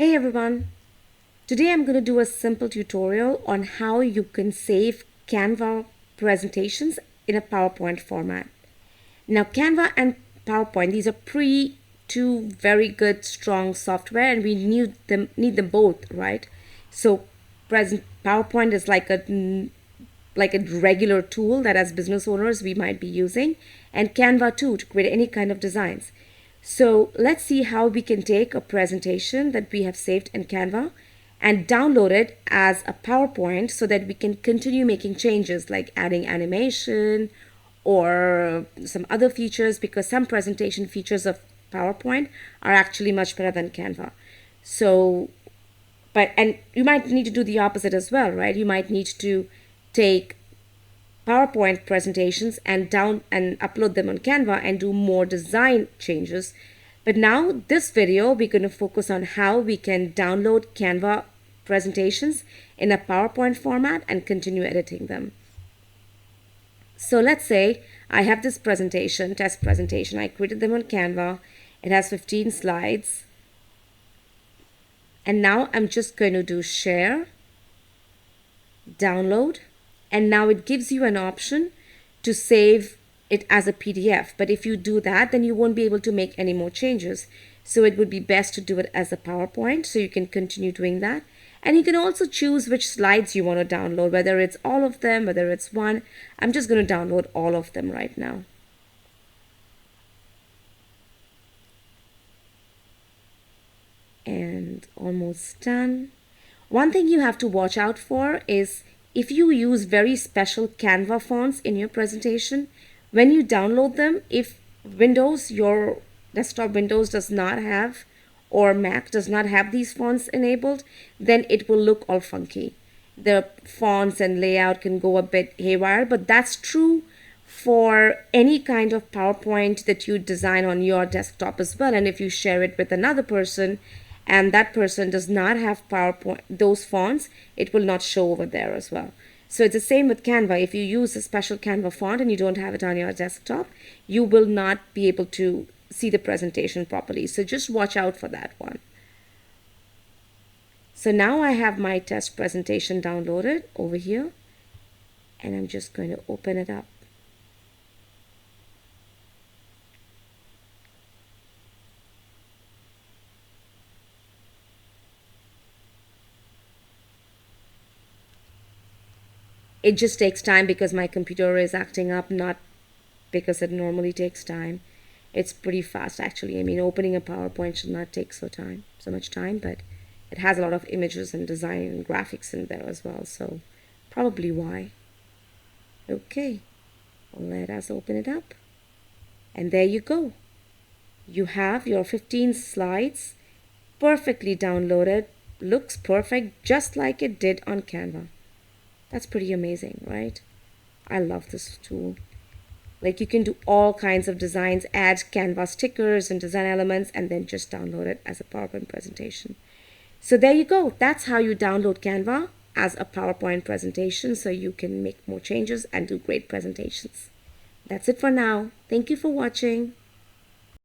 Hey everyone, today I'm going to do a simple tutorial on how you can save Canva presentations in a PowerPoint format. Now Canva and PowerPoint, these are two very good strong software and we need them both, right? So PowerPoint is like a regular tool that as business owners we might be using, and Canva too to create any kind of designs. So let's see how we can take a presentation that we have saved in Canva and download it as a PowerPoint so that we can continue making changes like adding animation or some other features, because some presentation features of PowerPoint are actually much better than Canva. So, and you might need to do the opposite as well, right? You might need to take PowerPoint presentations and upload them on Canva and do more design changes. But now this video, we're going to focus on how we can download Canva presentations in a PowerPoint format and continue editing them. So let's say I have this test presentation. I created them on Canva. It has 15 slides. And now I'm just going to do share, download. And now it gives you an option to save it as a PDF. But if you do that, then you won't be able to make any more changes. So it would be best to do it as a PowerPoint, so you can continue doing that. And you can also choose which slides you want to download, whether it's all of them, whether it's one. I'm just going to download all of them right now. And almost done. One thing you have to watch out for is if you use very special Canva fonts in your presentation, when you download them, if your desktop Windows does not have, or Mac does not have these fonts enabled, then it will look all funky. The fonts and layout can go a bit haywire, but that's true for any kind of PowerPoint that you design on your desktop as well. And if you share it with another person, and that person does not have PowerPoint, those fonts, it will not show over there as well. So it's the same with Canva. If you use a special Canva font and you don't have it on your desktop, you will not be able to see the presentation properly. So just watch out for that one. So now I have my test presentation downloaded over here, and I'm just going to open it up. It just takes time because my computer is acting up, not because it normally takes time. It's pretty fast actually. I mean, opening a PowerPoint should not take so much time, but it has a lot of images and design and graphics in there as well, so probably why. Okay, well, let us open it up. And there you go. You have your 15 slides perfectly downloaded. Looks perfect, just like it did on Canva. That's pretty amazing, right? I love this tool. Like, you can do all kinds of designs, add Canva stickers and design elements, and then just download it as a PowerPoint presentation. So there you go. That's how you download Canva as a PowerPoint presentation, so you can make more changes and do great presentations. That's it for now. Thank you for watching.